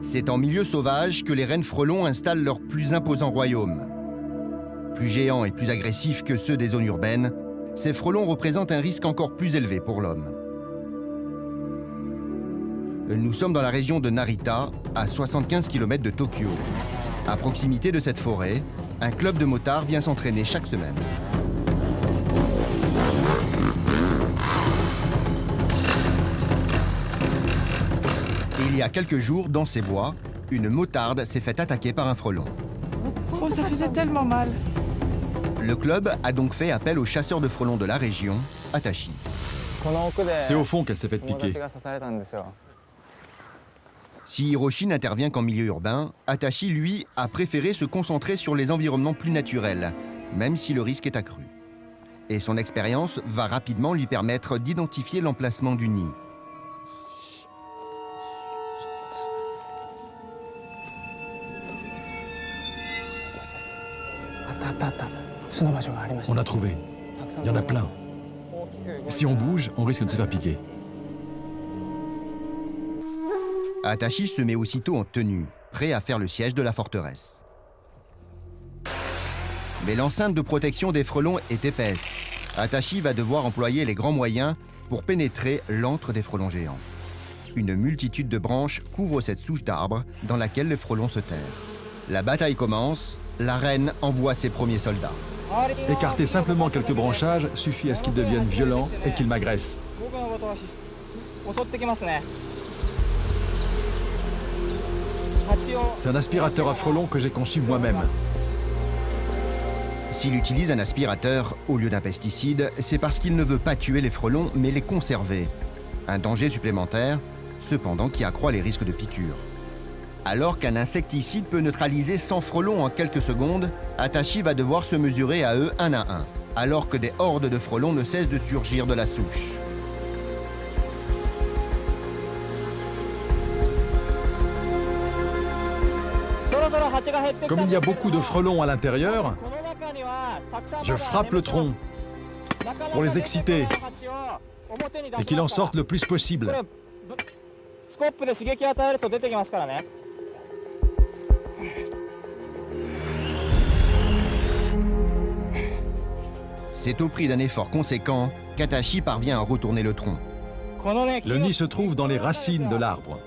C'est en milieu sauvage que les rennes frelons installent leur plus imposant royaume. Plus géants et plus agressifs que ceux des zones urbaines, ces frelons représentent un risque encore plus élevé pour l'homme. Nous sommes dans la région de Narita, à 75 km de Tokyo. À proximité de cette forêt, un club de motards vient s'entraîner chaque semaine. Il y a quelques jours, dans ces bois, une motarde s'est fait attaquer par un frelon. Oh, ça faisait tellement mal. Le club a donc fait appel au chasseur de frelons de la région, Atashi. C'est au fond qu'elle s'est fait piquer. Si Hiroshi n'intervient qu'en milieu urbain, Atashi, lui, a préféré se concentrer sur les environnements plus naturels, même si le risque est accru. Et son expérience va rapidement lui permettre d'identifier l'emplacement du nid. On a trouvé. Il y en a plein. Si on bouge, on risque de se faire piquer. Atashi se met aussitôt en tenue, prêt à faire le siège de la forteresse. Mais l'enceinte de protection des frelons est épaisse. Atashi va devoir employer les grands moyens pour pénétrer l'antre des frelons géants. Une multitude de branches couvre cette souche d'arbres dans laquelle les frelons se terrent. La bataille commence, la reine envoie ses premiers soldats. Écarter simplement quelques branchages suffit à ce qu'ils deviennent violents et qu'ils m'agressent. C'est un aspirateur à frelons que j'ai conçu moi-même. S'il utilise un aspirateur au lieu d'un pesticide, c'est parce qu'il ne veut pas tuer les frelons, mais les conserver. Un danger supplémentaire, cependant, qui accroît les risques de piqûres. Alors qu'un insecticide peut neutraliser 100 frelons en quelques secondes, Atashi va devoir se mesurer à eux un à un, alors que des hordes de frelons ne cessent de surgir de la souche. Comme il y a beaucoup de frelons à l'intérieur, je frappe le tronc pour les exciter et qu'ils en sortent le plus possible. C'est au prix d'un effort conséquent qu'Atashi parvient à retourner le tronc. Le nid se trouve dans les racines de l'arbre.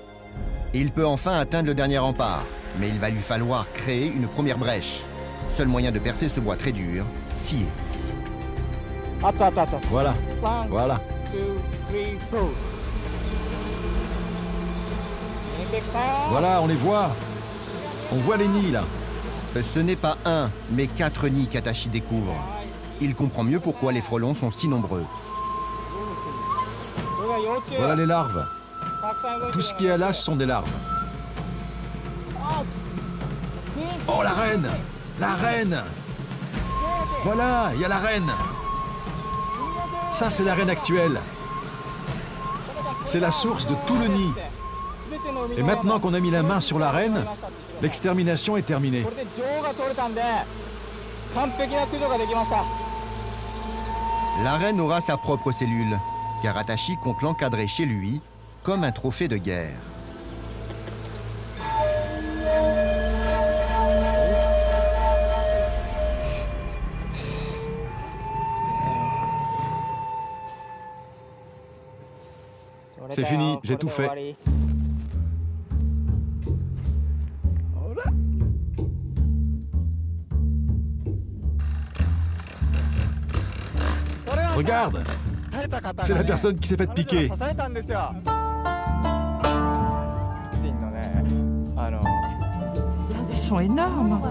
Il peut enfin atteindre le dernier rempart, mais il va lui falloir créer une première brèche. Seul moyen de percer ce bois très dur, scier. Voilà, voilà. Voilà, on les voit. On voit les nids, là. Ce n'est pas un, mais 4 nids qu'Atashi découvre. Il comprend mieux pourquoi les frelons sont si nombreux. Voilà les larves. Tout ce qui est là, ce sont des larves. Oh, la reine! La reine! Voilà, il y a la reine! Ça, c'est la reine actuelle. C'est la source de tout le nid. Et maintenant qu'on a mis la main sur la reine, l'extermination est terminée. La reine aura sa propre cellule, car Atashi compte l'encadrer chez lui comme un trophée de guerre. C'est fini, j'ai tout fait. Regarde! C'est la personne qui s'est faite piquer. Ils sont énormes.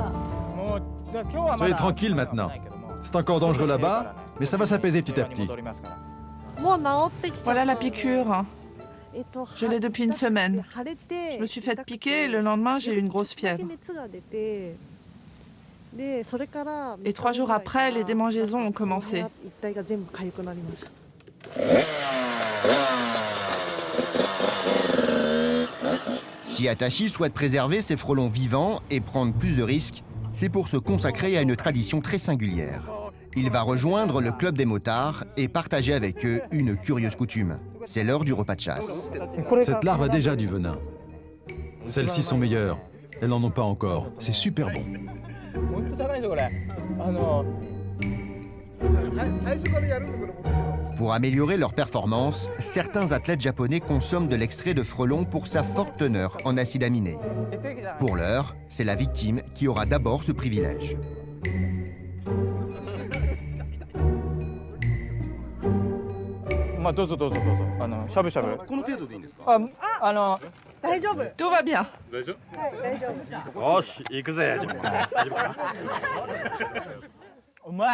Soyez tranquille maintenant. C'est encore dangereux là-bas, mais ça va s'apaiser petit à petit. Voilà la piqûre. Je l'ai depuis une semaine. Je me suis fait piquer et le lendemain, j'ai eu une grosse fièvre. Et 3 jours après, les démangeaisons ont commencé. Si Atashi souhaite préserver ses frelons vivants et prendre plus de risques, c'est pour se consacrer à une tradition très singulière. Il va rejoindre le club des motards et partager avec eux une curieuse coutume. C'est l'heure du repas de chasse. Cette larve a déjà du venin. Celles-ci sont meilleures. Elles n'en ont pas encore. C'est super bon. Pour améliorer leur performance, certains athlètes japonais consomment de l'extrait de frelon pour sa forte teneur en acides aminés. Pour l'heure, c'est la victime qui aura d'abord ce privilège. Tout va bien.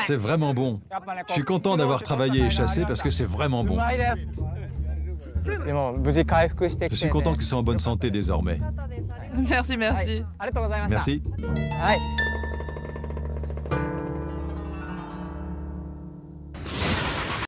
C'est vraiment bon. Je suis content d'avoir travaillé et chassé parce que c'est vraiment bon. Je suis content qu'ils soient en bonne santé désormais. Merci, merci. Merci.